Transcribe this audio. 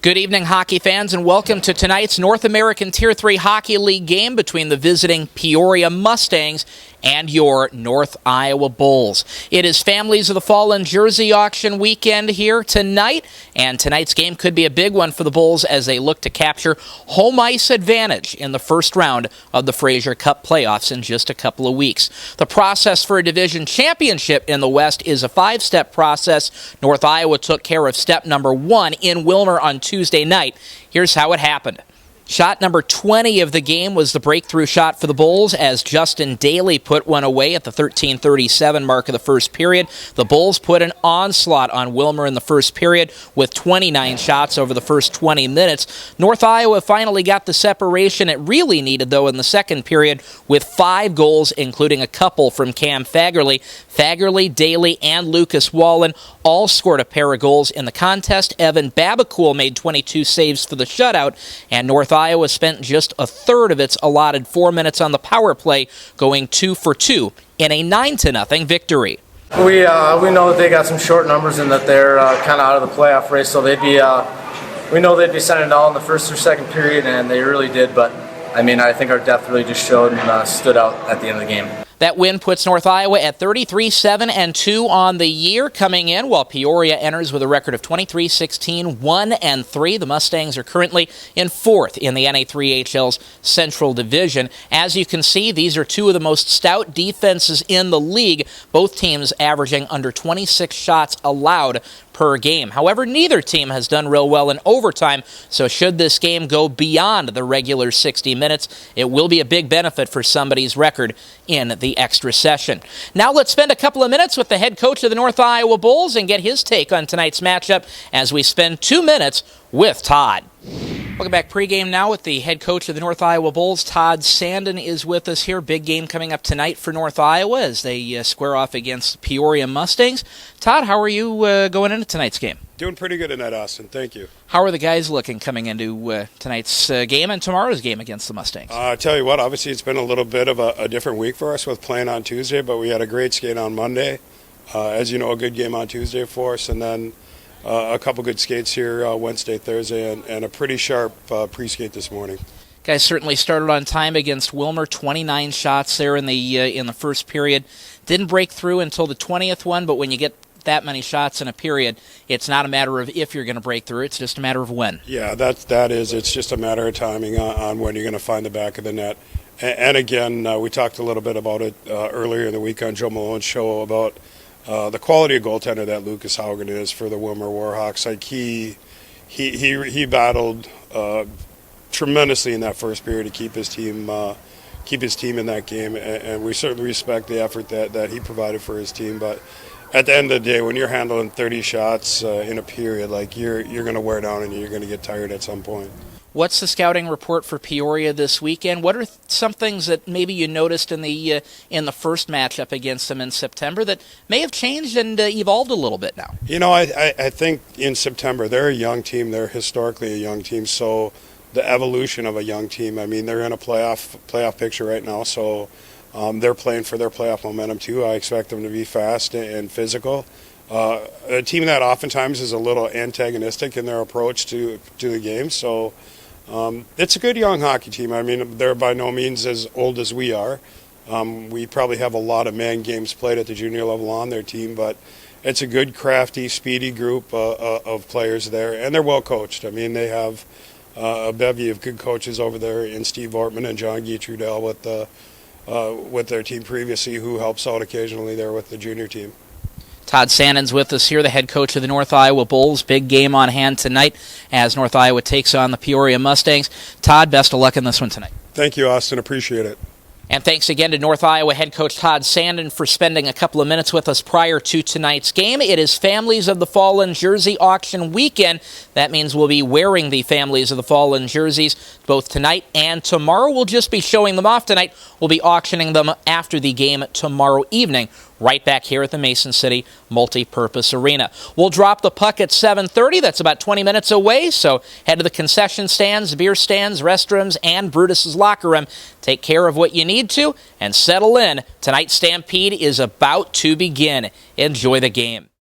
Good evening, hockey fans, and welcome to tonight's North American Tier 3 Hockey League game between the visiting Peoria Mustangs and your North Iowa Bulls. It is Families of the Fallen Jersey auction weekend here tonight, and tonight's game could be a big one for the Bulls as they look to capture home ice advantage in the first round of the Fraser Cup playoffs in just a couple of weeks. The process for a division championship in the West is a 5-step process. North Iowa took care of step number 1 in Wilmer on Tuesday night. Here's how it happened. Shot number 20 of the game was the breakthrough shot for the Bulls as Justin Daly put one away at the 13:37 mark of the first period. The Bulls put an onslaught on Wilmer in the first period with 29 shots over the first 20 minutes. North Iowa finally got the separation it really needed, though, in the second period with 5 goals, including a couple from Cam Fagerly. Fagerly, Daly, and Lucas Wallen all scored a pair of goals in the contest. Evan Babacool made 22 saves for the shutout, and North Iowa spent just a third of its allotted 4 minutes on the power play, going 2 for 2 in a 9-0 victory. We know that they got some short numbers and that they're kind of out of the playoff race, so we know they'd be sending it all in the first or second period, and they really did. But I mean, I think our depth really just showed and stood out at the end of the game. That win puts North Iowa at 33-7-2 on the year coming in, while Peoria enters with a record of 23-16-1-3. The Mustangs are currently in 4th in the NA3HL's Central Division. As you can see, these are two of the most stout defenses in the league, both teams averaging under 26 shots allowed per game. However, neither team has done real well in overtime, so should this game go beyond the regular 60 minutes, it will be a big benefit for somebody's record in the extra session. Now let's spend a couple of minutes with the head coach of the North Iowa Bulls and get his take on tonight's matchup as we spend 2 minutes with Todd. Welcome back. Pregame now with the head coach of the North Iowa Bulls. Todd Sandin is with us here. Big game coming up tonight for North Iowa as they square off against the Peoria Mustangs. Todd, how are you going into tonight's game? Doing pretty good tonight, Austin. Thank you. How are the guys looking coming into tonight's game and tomorrow's game against the Mustangs? I tell you what, obviously it's been a little bit of a different week for us with playing on Tuesday, but we had a great skate on Monday. As you know, a good game on Tuesday for us, and then a couple good skates here Wednesday, Thursday, and a pretty sharp pre-skate this morning. Guys certainly started on time against Wilmer. 29 shots there in the first period. Didn't break through until the 20th one, but when you get that many shots in a period, it's not a matter of if you're going to break through, it's just a matter of when. Yeah, it's just a matter of timing on when you're going to find the back of the net. And again, we talked a little bit about it earlier in the week on Joe Malone's show about the quality of goaltender that Lucas Haugen is for the Wilmer Warhawks. Like he battled tremendously in that first period to keep his team in that game, and we certainly respect the effort that he provided for his team. But at the end of the day, when you're handling 30 shots in a period, like you're going to wear down and you're going to get tired at some point. What's the scouting report for Peoria this weekend? What are some things that maybe you noticed in the first matchup against them in September that may have changed and evolved a little bit now? You know, I think in September, they're a young team. They're historically a young team, so the evolution of a young team, I mean, they're in a playoff picture right now, so they're playing for their playoff momentum too. I expect them to be fast and physical. A team that oftentimes is a little antagonistic in their approach to the game, so it's a good young hockey team. I mean, they're by no means as old as we are. We probably have a lot of man games played at the junior level on their team, but it's a good, crafty, speedy group of players there, and they're well coached. I mean, they have a bevy of good coaches over there in Steve Ortman and John Guy-Trudel with their team previously, who helps out occasionally there with the junior team. Todd Sandin's with us here, the head coach of the North Iowa Bulls. Big game on hand tonight as North Iowa takes on the Peoria Mustangs. Todd, best of luck in this one tonight. Thank you, Austin. Appreciate it. And thanks again to North Iowa head coach Todd Sandin for spending a couple of minutes with us prior to tonight's game. It is Families of the Fallen Jersey auction weekend. That means we'll be wearing the Families of the Fallen jerseys both tonight and tomorrow. We'll just be showing them off tonight. We'll be auctioning them after the game tomorrow evening, right back here at the Mason City Multi-Purpose Arena. We'll drop the puck at 7:30. That's about 20 minutes away, so head to the concession stands, beer stands, restrooms, and Brutus's locker room. Take care of what you need to and settle in. Tonight's Stampede is about to begin. Enjoy the game.